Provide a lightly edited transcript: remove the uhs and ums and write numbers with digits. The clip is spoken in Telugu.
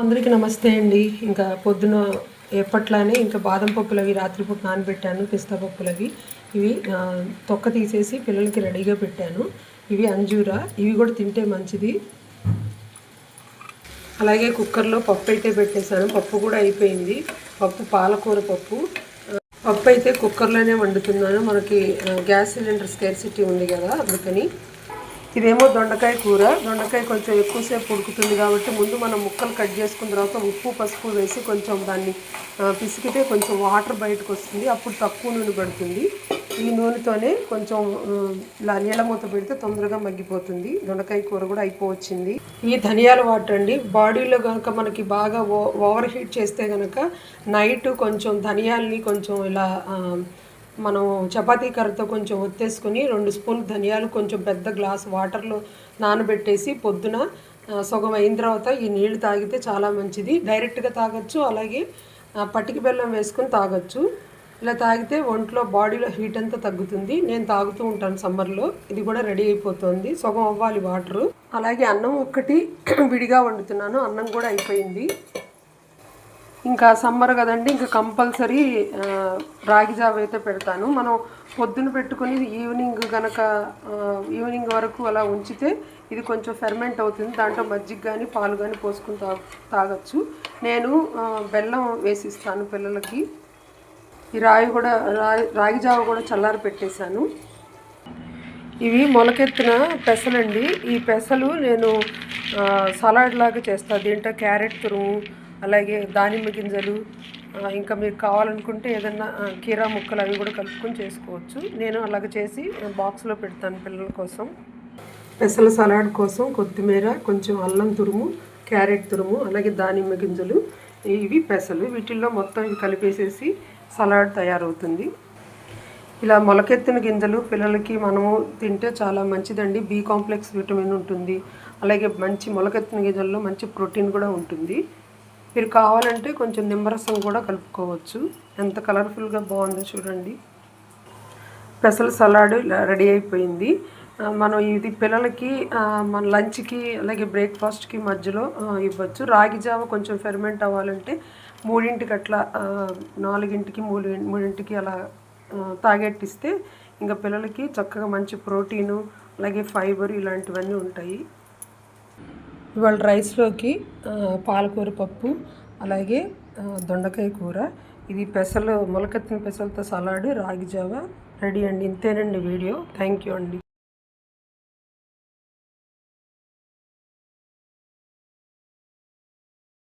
అందరికీ నమస్తే అండి. ఇంకా పొద్దున ఎప్పట్లానే ఇంకా బాదం పప్పులు అవి రాత్రిపూట నానబెట్టాను. పిస్తా పప్పులు అవి ఇవి తొక్క తీసేసి పిల్లలకి రెడీగా పెట్టాను. ఇవి అంజూరా, ఇవి కూడా తింటే మంచిది. అలాగే కుక్కర్లో పప్పు అయితే పెట్టేశాను. పప్పు కూడా అయిపోయింది. పప్పు పాలకూర పప్పు. పప్పు అయితే కుక్కర్లోనే వండుతున్నాను. మనకి గ్యాస్ సిలిండర్ స్కేర్సిటీ ఉంది కదా, అందుకని. ఇదేమో దొండకాయ కూర. దొండకాయ కొంచెం ఎక్కువసేపు ఉడుకుతుంది కాబట్టి ముందు మనం ముక్కలు కట్ చేసుకున్న తర్వాత ఉప్పు పసుపు వేసి కొంచెం దాన్ని పిసికితే కొంచెం వాటర్ బయటకు వస్తుంది. అప్పుడు తక్కువ నూనె పడుతుంది. ఈ నూనెతోనే కొంచెం ఇలా నీళ్ళ మూత పెడితే తొందరగా మగ్గిపోతుంది. దొండకాయ కూర కూడా అయిపోవచ్చింది. ఈ ధనియాల వాటర్ అండి, బాడీలో కనుక మనకి బాగా ఓవర్ హీట్ చేస్తే కనుక నైట్ కొంచెం ధనియాల్ని కొంచెం ఇలా మనం చపాతీ కర్రతో కొంచెం ఒత్తేసుకొని 2 స్పూన్లు ధనియాలు కొంచెం పెద్ద గ్లాస్ వాటర్లో నానబెట్టేసి పొద్దున సగం అయిన తర్వాత ఈ నీళ్లు తాగితే చాలా మంచిది. డైరెక్ట్గా తాగొచ్చు, అలాగే పటికి బెల్లం వేసుకొని తాగొచ్చు. ఇలా తాగితే ఒంట్లో బాడీలో హీట్ అంతా తగ్గుతుంది. నేను తాగుతూ ఉంటాను సమ్మర్లో. ఇది కూడా రెడీ అయిపోతుంది. సగం అవ్వాలి వాటరు. అలాగే అన్నం ఒక్కటి విడిగా వండుతున్నాను. అన్నం కూడా అయిపోయింది. ఇంకా సమ్మర్ కదండి, ఇంకా కంపల్సరీ రాగి జావ అయితే పెడతాను. మనం పొద్దున పెట్టుకొని ఈవినింగ్ వరకు అలా ఉంచితే ఇది కొంచెం ఫెర్మెంట్ అవుతుంది. దాంట్లో మజ్జిగ కానీ పాలు కానీ పోసుకుని తాగొచ్చు. నేను బెల్లం వేసిస్తాను పిల్లలకి. ఈ రాగి జావ కూడా చల్లారి పెట్టేశాను. ఇవి మొలకెత్తిన పెసలండి. ఈ పెసలు నేను సలాడ్ లాగా చేస్తాను. దీంట్లో క్యారెట్ తురుము, అలాగే దానిమ్మ గింజలు, ఇంకా మీరు కావాలనుకుంటే ఏదన్నా కీరా ముక్కలు అవి కూడా కలుపుకొని చేసుకోవచ్చు. నేను అలాగ చేసి బాక్స్లో పెడతాను పిల్లల కోసం. పెసల సలాడ్ కోసం కొత్తిమీర, కొంచెం అల్లం తురుము, క్యారెట్ తురుము, అలాగే దానిమ్మ గింజలు, ఇవి పెసలు. వీటిల్లో మొత్తం ఇవి కలిపేసేసి సలాడ్ తయారవుతుంది. ఇలా మొలకెత్తిన గింజలు పిల్లలకి మనము తింటే చాలా మంచిదండి. బి కాంప్లెక్స్ విటమిన్ ఉంటుంది. అలాగే మంచి మొలకెత్తిన గింజల్లో మంచి ప్రోటీన్ కూడా ఉంటుంది. మీరు కావాలంటే కొంచెం నిమ్మరసం కూడా కలుపుకోవచ్చు. ఎంత కలర్ఫుల్గా బాగుందో చూడండి. పెసల సలాడ్ రెడీ అయిపోయింది. మనం ఇది పిల్లలకి మన లంచ్కి అలాగే బ్రేక్ఫాస్ట్కి మధ్యలో ఇవ్వచ్చు. రాగి జావ కొంచెం ఫెర్మెంట్ అవ్వాలంటే 3ంటికి అట్లా 4ంటికి 3ంటికి అలా తాగెట్టిస్తే ఇంకా పిల్లలకి చక్కగా మంచి ప్రోటీను అలాగే ఫైబర్ ఇలాంటివన్నీ ఉంటాయి. ఇవాళ రైస్లోకి పాలకూర పప్పు, అలాగే దొండకాయ కూర, ఇది మొలకెత్తిన పెసలతో సలాడ్, రాగి జావ రెడీ అండి. ఇంతేనండి వీడియో. థ్యాంక్ యూ అండి.